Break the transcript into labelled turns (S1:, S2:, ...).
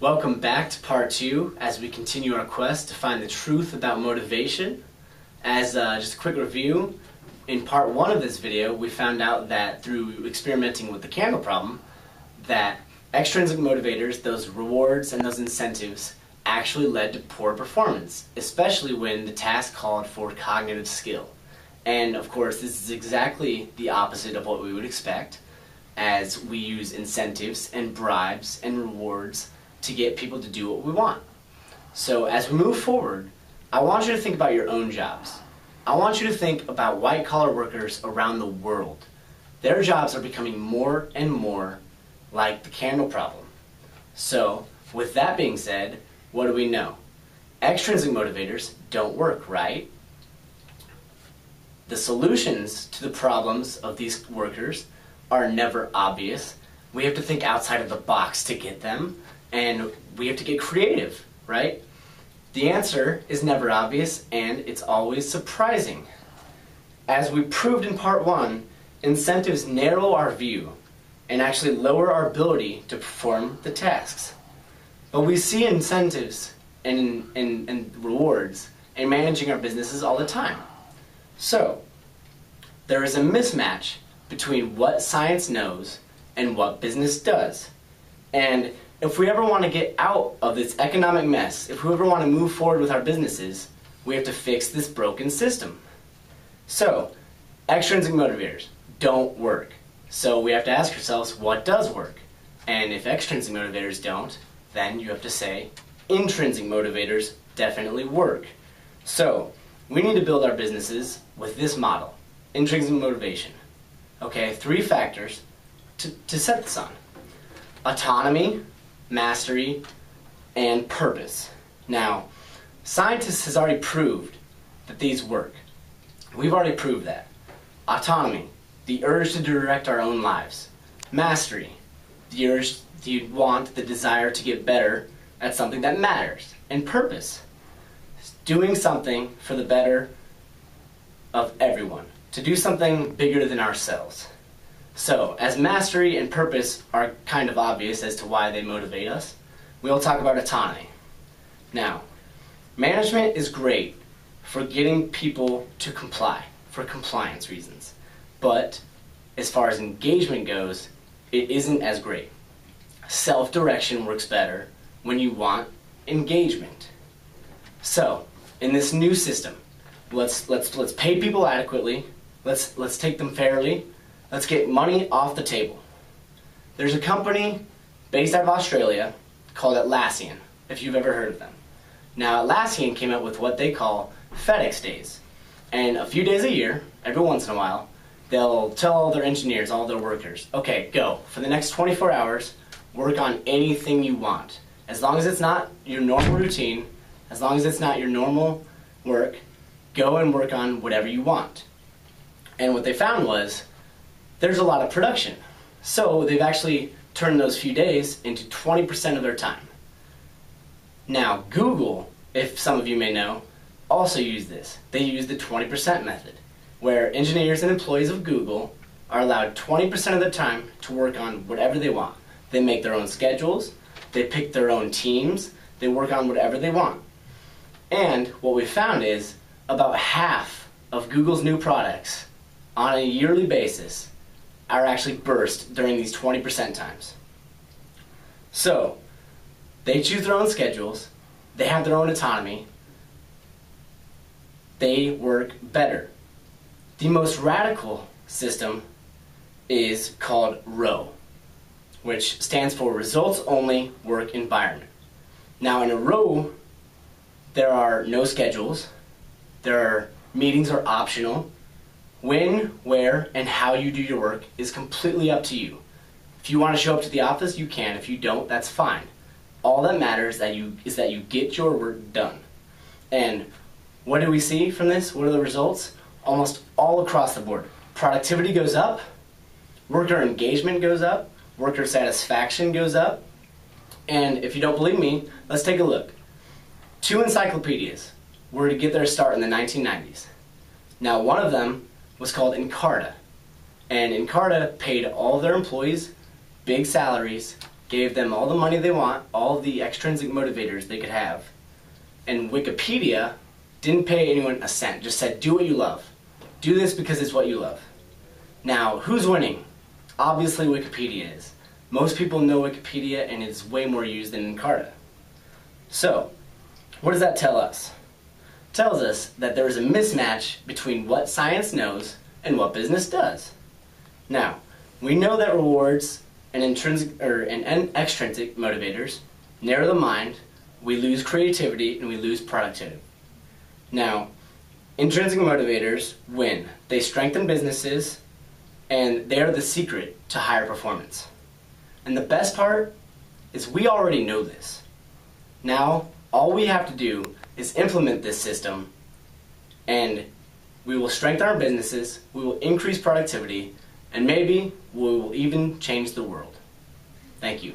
S1: Welcome back to part 2 as we continue our quest to find the truth about motivation. As just a quick review, in part 1 of this video we found out that through experimenting with the candle problem that extrinsic motivators, those rewards and those incentives, actually led to poor performance, especially when the task called for cognitive skill. And of course this is exactly the opposite of what we would expect, as we use incentives and bribes and rewards to get people to do what we want. So as we move forward, I want you to think about your own jobs. I want you to think about white-collar workers around the world. Their jobs are becoming more and more like the candle problem. So with that being said, what do we know? Extrinsic motivators don't work, right? The solutions to the problems of these workers are never obvious. We have to think outside of the box to get them. And we have to get creative, right? The answer is never obvious, and it's always surprising. As we proved in part 1, incentives narrow our view and actually lower our ability to perform the tasks. But we see incentives and rewards in managing our businesses all the time. So, there is a mismatch between what science knows and what business does. And if we ever want to get out of this economic mess, if we ever want to move forward with our businesses, we have to fix this broken system. So, extrinsic motivators don't work. So we have to ask ourselves, what does work? And if extrinsic motivators don't, then you have to say, intrinsic motivators definitely work. So, we need to build our businesses with this model, intrinsic motivation. Okay, 3 factors to set this on. Autonomy, mastery, and purpose. Now, scientists has already proved that these work. We've already proved that. Autonomy, the urge to direct our own lives. Mastery, the urge, the want, the desire to get better at something that matters. And purpose, doing something for the better of everyone. To do something bigger than ourselves. So, as mastery and purpose are kind of obvious as to why they motivate us, we'll talk about autonomy. Now, management is great for getting people to comply, for compliance reasons. But, as far as engagement goes, it isn't as great. Self-direction works better when you want engagement. So, in this new system, let's pay people adequately, let's take them fairly, let's get money off the table. There's a company based out of Australia called Atlassian, if you've ever heard of them. Now, Atlassian came up with what they call FedEx days. And a few days a year, every once in a while, they'll tell all their engineers, all their workers, okay, go. For the next 24 hours, work on anything you want. As long as it's not your normal routine, as long as it's not your normal work, go and work on whatever you want. And what they found was, there's a lot of production. So they've actually turned those few days into 20% of their time. Now, Google, if some of you may know, also use this. They use the 20% method, where engineers and employees of Google are allowed 20% of their time to work on whatever they want. They make their own schedules, they pick their own teams, they work on whatever they want. And what we found is about half of Google's new products on a yearly basis are actually burst during these 20% times. So, they choose their own schedules, they have their own autonomy, they work better. The most radical system is called ROWE, which stands for Results Only Work Environment. Now in a ROWE, there are no schedules, meetings are optional. When, where, and how you do your work is completely up to you. If you want to show up to the office, you can. If you don't, that's fine. All that matters is that you get your work done. And what do we see from this? What are the results? Almost all across the board. Productivity goes up, worker engagement goes up, worker satisfaction goes up, and if you don't believe me, let's take a look. 2 encyclopedias were to get their start in the 1990s. Now, one of them was called Encarta. And Encarta paid all their employees big salaries gave them all the money they want, all the extrinsic motivators they could have, and Wikipedia didn't pay anyone a cent, just said, do what you love. Do this because it's what you love. Now, who's winning? Obviously Wikipedia is. Most people know Wikipedia and it's way more used than Encarta. So, what does that tell us? It tells us that there is a mismatch between what science knows and what business does. Now, we know that rewards and extrinsic motivators narrow the mind, we lose creativity, and we lose productivity. Now, intrinsic motivators win. They strengthen businesses, and they are the secret to higher performance. And the best part is we already know this. Now, all we have to do is implement this system, and we will strengthen our businesses, we will increase productivity, and maybe we will even change the world. Thank you.